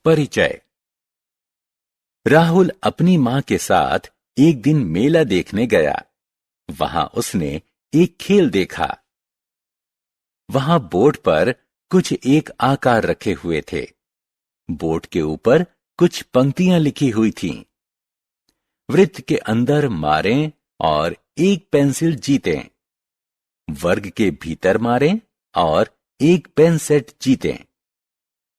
परिचय। राहुल अपनी मां के साथ एक दिन मेला देखने गया। वहां उसने एक खेल देखा। वहां बोर्ड पर कुछ एक आकार रखे हुए थे। बोर्ड के ऊपर कुछ पंक्तियां लिखी हुई थीं। वृत्त के अंदर मारें और एक पेंसिल जीतें। वर्ग के भीतर मारें और एक पेन सेट जीतें।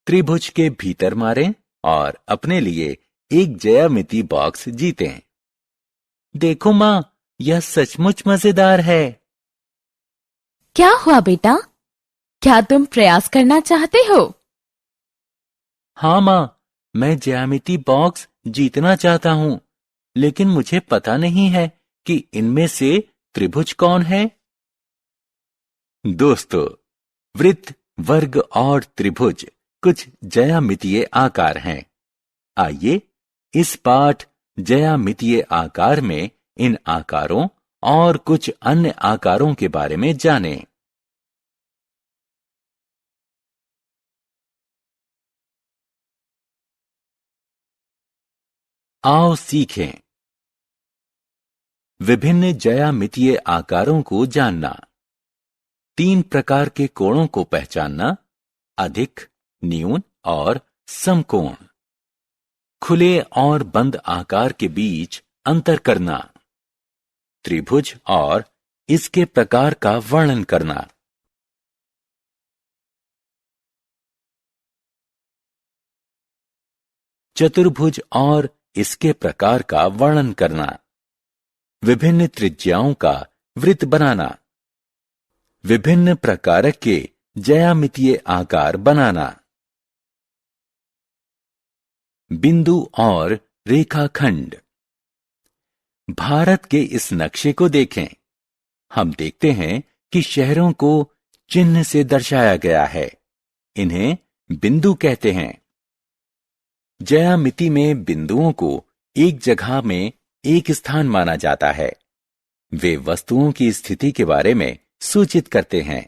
त्रिभुज के भीतर मारें और अपने लिए एक ज्यामिति बॉक्स जीतें। देखो मां, यह सचमुच मजेदार है। क्या हुआ बेटा? क्या तुम प्रयास करना चाहते हो? हाँ मां, मैं ज्यामिति बॉक्स जीतना चाहता हूं, लेकिन मुझे पता नहीं है कि इनमें से त्रिभुज कौन है। दोस्तों, वृत्त, वर्ग और त्रिभुज कुछ ज्यामितीय आकार हैं। आइए इस पाठ ज्यामितीय आकार में इन आकारों और कुछ अन्य आकारों के बारे में जानें। आओ सीखें। विभिन्न ज्यामितीय आकारों को जानना। 3 प्रकार के कोणों को पहचानना: अधिक, न्यून और समकोण। खुले और बंद आकार के बीच अंतर करना। त्रिभुज और इसके प्रकार का वर्णन करना। चतुर्भुज और इसके प्रकार का वर्णन करना। विभिन्न त्रिज्याओं का वृत्त बनाना। विभिन्न प्रकार के ज्यामितीय आकार बनाना। बिंदु और रेखाखंड। भारत के इस नक्शे को देखें। हम देखते हैं कि शहरों को चिन्ह से दर्शाया गया है। इन्हें बिंदु कहते हैं। ज्यामिति में बिंदुओं को एक जगह में एक स्थान माना जाता है। वे वस्तुओं की स्थिति के बारे में सूचित करते हैं।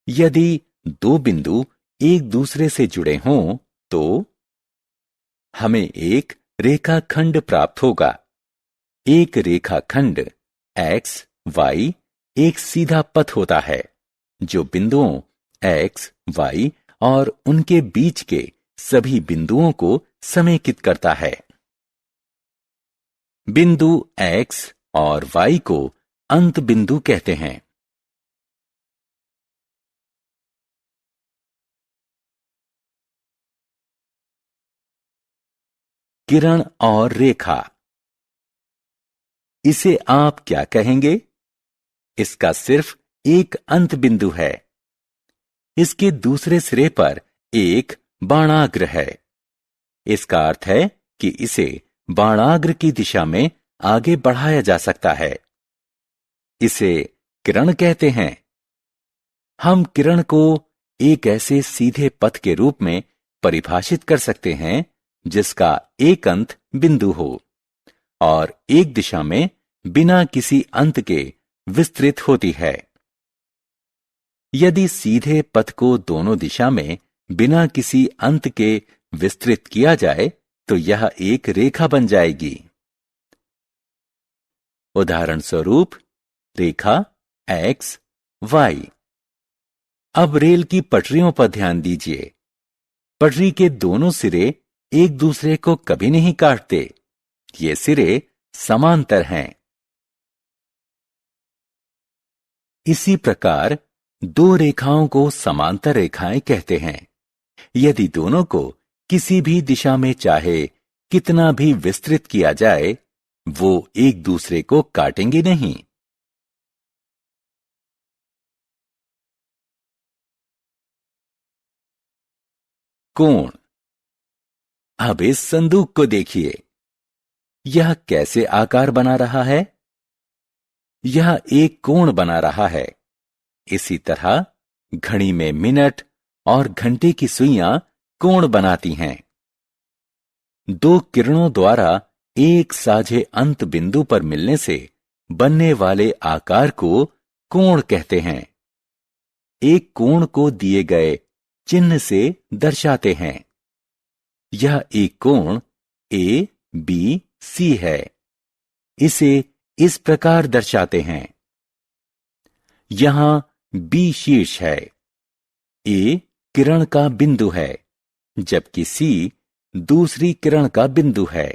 यदि 2 बिंदु एक दूसरे से जुड़े हों तो हमें एक रेखाखंड प्राप्त होगा। एक रेखाखंड x, y एक सीधा पथ होता है जो बिंदुओं x, y और उनके बीच के सभी बिंदुओं को समेकित करता है। बिंदु x और y को अंत बिंदु कहते हैं। किरण और रेखा। इसे आप क्या कहेंगे? इसका सिर्फ एक अंत बिंदु है। इसके दूसरे सिरे पर एक बाणाग्र है। इसका अर्थ है कि इसे बाणाग्र की दिशा में आगे बढ़ाया जा सकता है। इसे किरण कहते हैं। हम किरण को एक ऐसे सीधे पथ के रूप में परिभाषित कर सकते हैं जिसका एक अंत बिंदु हो और एक दिशा में बिना किसी अंत के विस्तृत होती है। यदि सीधे पथ को दोनों दिशा में बिना किसी अंत के विस्तृत किया जाए तो यह एक रेखा बन जाएगी। उदाहरण स्वरूप रेखा x, y। अब रेल की पटरियों पर ध्यान दीजिए। पटरी के दोनों सिरे एक दूसरे को कभी नहीं काटते। ये सिरे समांतर हैं। इसी प्रकार 2 रेखाओं को समांतर रेखाएं कहते हैं। यदि दोनों को किसी भी दिशा में चाहे कितना भी विस्तृत किया जाए, वो एक दूसरे को काटेंगे नहीं। कोण। अब इस संदूक को देखिए। यह कैसे आकार बना रहा है? यह एक कोण बना रहा है। इसी तरह घड़ी में मिनट और घंटे की सुइयां कोण बनाती हैं। 2 किरणों द्वारा एक साझे अंत बिंदु पर मिलने से बनने वाले आकार को कोण कहते हैं। एक कोण को दिए गए चिन्ह से दर्शाते हैं। यह एक कोण ए बी सी है। इसे इस प्रकार दर्शाते हैं। यहां बी शीर्ष है, ए किरण का बिंदु है, जबकि सी दूसरी किरण का बिंदु है।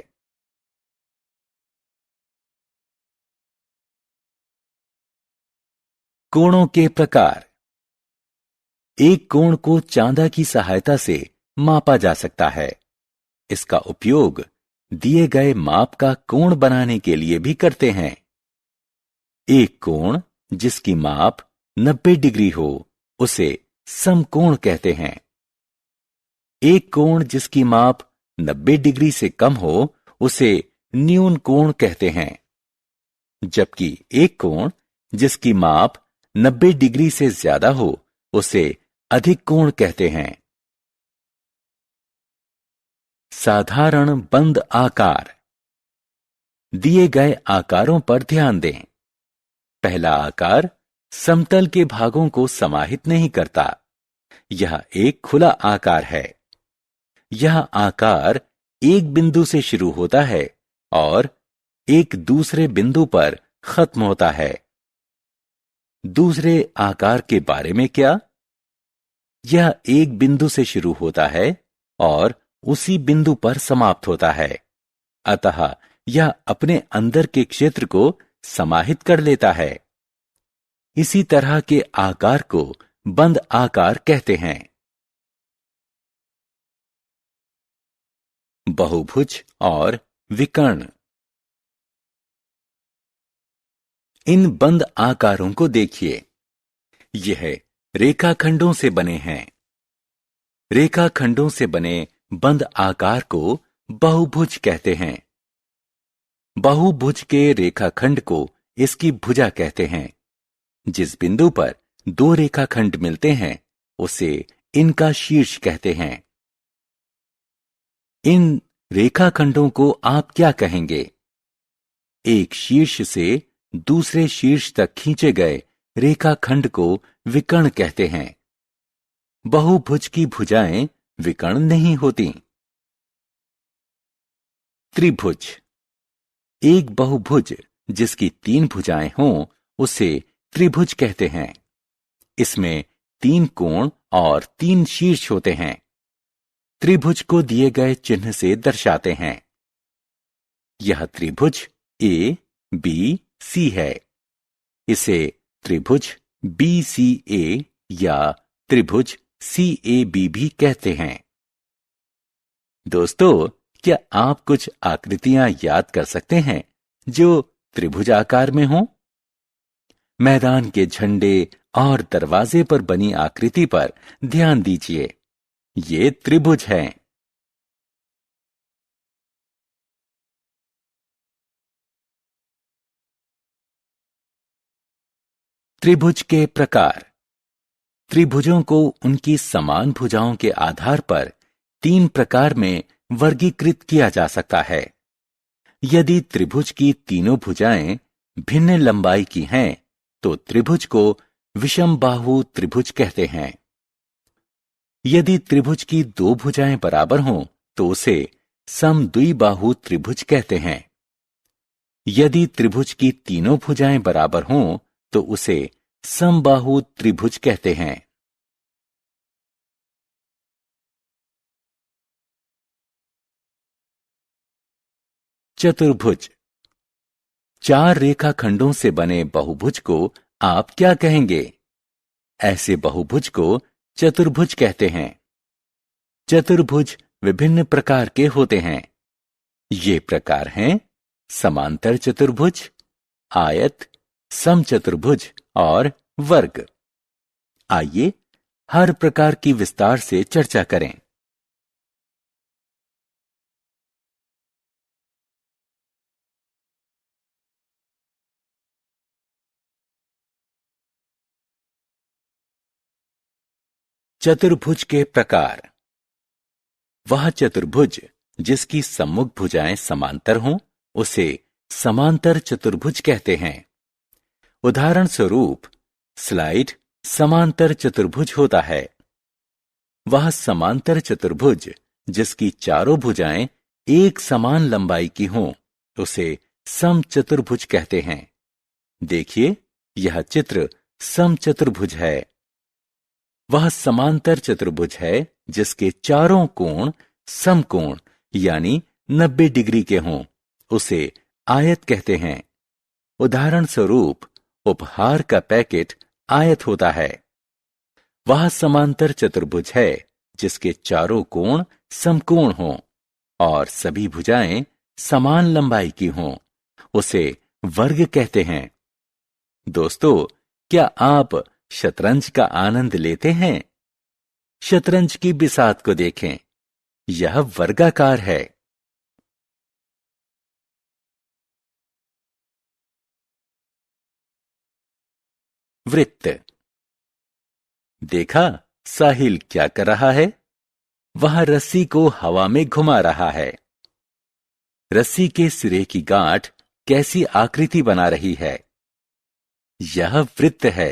कोणों के प्रकार। एक कोण को चांदा की सहायता से मापा जा सकता है। इसका उपयोग दिए गए माप का कोण बनाने के लिए भी करते हैं। एक कोण जिसकी माप 90 डिग्री हो उसे समकोण कहते हैं। एक कोण जिसकी माप 90 डिग्री से कम हो उसे न्यून कोण कहते हैं, जबकि एक कोण जिसकी माप 90 डिग्री से ज्यादा हो उसे अधिक कोण कहते हैं। साधारण बंद आकार। दिए गए आकारों पर ध्यान दें। पहला आकार समतल के भागों को समाहित नहीं करता। यह एक खुला आकार है। यह आकार एक बिंदु से शुरू होता है और एक दूसरे बिंदु पर खत्म होता है। दूसरे आकार के बारे में क्या? यह एक बिंदु से शुरू होता है और उसी बिंदु पर समाप्त होता है। अतः यह अपने अंदर के क्षेत्र को समाहित कर लेता है। इसी तरह के आकार को बंद आकार कहते हैं। बहुभुज और विकर्ण। इन बंद आकारों को देखिए। यह रेखाखंडों से बने हैं। रेखाखंडों से बने बंद आकार को बहुभुज कहते हैं। बहुभुज के रेखाखंड को इसकी भुजा कहते हैं। जिस बिंदु पर दो रेखाखंड मिलते हैं उसे इनका शीर्ष कहते हैं। इन रेखाखंडों को आप क्या कहेंगे? एक शीर्ष से दूसरे शीर्ष तक खींचे गए रेखाखंड को विकर्ण कहते हैं। बहुभुज की भुजाएं विकर्ण नहीं होती। त्रिभुज। एक बहुभुज जिसकी 3 भुजाएं हों उसे त्रिभुज कहते हैं। इसमें 3 कोण और 3 शीर्ष होते हैं। त्रिभुज को दिए गए चिन्ह से दर्शाते हैं। यह त्रिभुज ए बी सी है। इसे त्रिभुज बी सी ए या त्रिभुज सी ए बी भी कहते हैं। दोस्तों, क्या आप कुछ आकृतियां याद कर सकते हैं जो त्रिभुज आकार में हों? मैदान के झंडे और दरवाजे पर बनी आकृति पर ध्यान दीजिए। ये त्रिभुज हैं। त्रिभुज के प्रकार। त्रिभुजों को उनकी समान भुजाओं के आधार पर 3 प्रकार में वर्गीकृत किया जा सकता है। यदि त्रिभुज की तीनों भुजाएं भिन्न लंबाई की हैं, तो त्रिभुज को विषमबाहु त्रिभुज कहते हैं। यदि त्रिभुज की 2 भुजाएं बराबर हों, तो उसे समद्विबाहु त्रिभुज कहते हैं। यदि त्रिभुज की तीनों भुजाएं बराबर हों, तो उसे समबाहु त्रिभुज कहते हैं। चतुर्भुज। 4 रेखाखंडों से बने बहुभुज को आप क्या कहेंगे? ऐसे बहुभुज को चतुर्भुज कहते हैं। चतुर्भुज विभिन्न प्रकार के होते हैं। ये प्रकार हैं समांतर चतुर्भुज, आयत, समचतुर्भुज और वर्ग। आइए हर प्रकार की विस्तार से चर्चा करें। चतुर्भुज के प्रकार। वह चतुर्भुज जिसकी सम्मुख भुजाएं समांतर हों उसे समांतर चतुर्भुज कहते हैं। उदाहरण स्वरूप स्लाइड समांतर चतुर्भुज होता है। वह समांतर चतुर्भुज जिसकी चारों भुजाएं एक समान लंबाई की हों, उसे समचतुर्भुज कहते हैं। देखिए, यह चित्र समचतुर्भुज है। वह समांतर चतुर्भुज है जिसके चारों कोण समकोण यानी 90 डिग्री के हों, उसे आयत कहते हैं। उदाहरण स्वरूप, उपहार का पैकेट आयत होता है। वह समांतर चतुर्भुज है जिसके चारों कोण समकोण हों और सभी भुजाएं समान लंबाई की हों, उसे वर्ग कहते हैं। दोस्तों, क्या आप शतरंज का आनंद लेते हैं? शतरंज की बिसात को देखें, यह वर्गाकार है। वृत्त। देखा साहिल क्या कर रहा है? वह रस्सी को हवा में घुमा रहा है। रस्सी के सिरे की गांठ कैसी आकृति बना रही है? यह वृत्त है।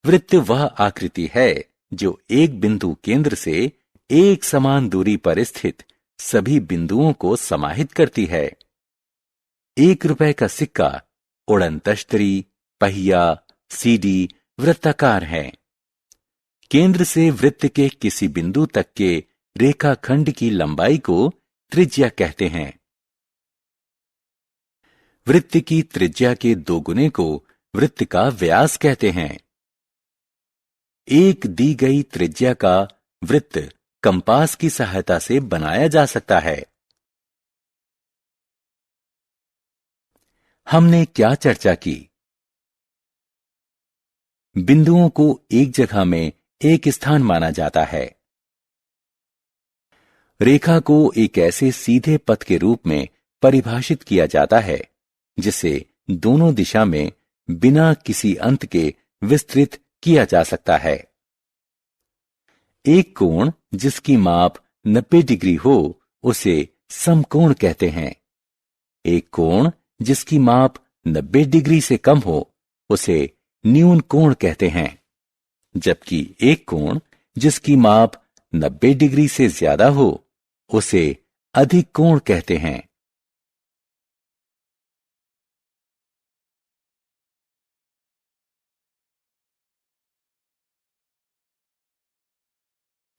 वृत्त वह आकृति है जो एक बिंदु केंद्र से एक समान दूरी पर स्थित सभी बिंदुओं को समाहित करती है। 1 रुपए का सिक्का, उड़न तश्तरी, पहिया, सीडी वृत्ताकार है। केंद्र से वृत्त के किसी बिंदु तक के रेखाखंड की लंबाई को त्रिज्या कहते हैं। वृत्त की त्रिज्या के 2 गुने को वृत्त का व्यास कहते हैं। एक दी गई त्रिज्या का वृत्त कंपास की सहायता से बनाया जा सकता है। हमने क्या चर्चा की? बिंदुओं को एक जगह में एक स्थान माना जाता है। रेखा को एक ऐसे सीधे पथ के रूप में परिभाषित किया जाता है जिसे दोनों दिशा में बिना किसी अंत के विस्तृत किया जा सकता है। एक कोण जिसकी माप 90 डिग्री हो, उसे समकोण कहते हैं। एक कोण जिसकी माप 90 डिग्री से कम हो, उसे न्यून कोण कहते हैं। जबकि एक कोण जिसकी माप 90 डिग्री से ज्यादा हो, उसे अधिक कोण कहते हैं।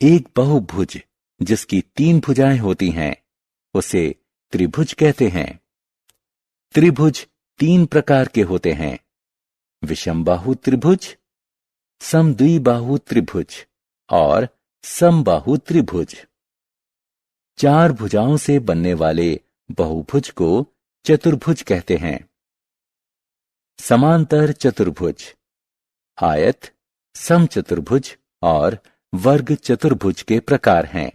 एक बहुभुज जिसकी 3 भुजाएं होती हैं, उसे त्रिभुज कहते हैं। त्रिभुज 3 प्रकार के होते हैं: विषमबाहु त्रिभुज, समद्विबाहु त्रिभुज और समबाहु त्रिभुज। 4 भुजाओं से बनने वाले बहुभुज को चतुर्भुज कहते हैं। समांतर चतुर्भुज, आयत, समचतुर्भुज और वर्ग चतुर्भुज के प्रकार हैं।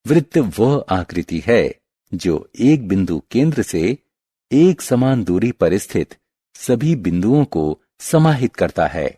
वृत्त वह आकृति है जो एक बिंदु केंद्र से एक समान दूरी पर स्थित सभी बिंदुओं को समाहित करता है।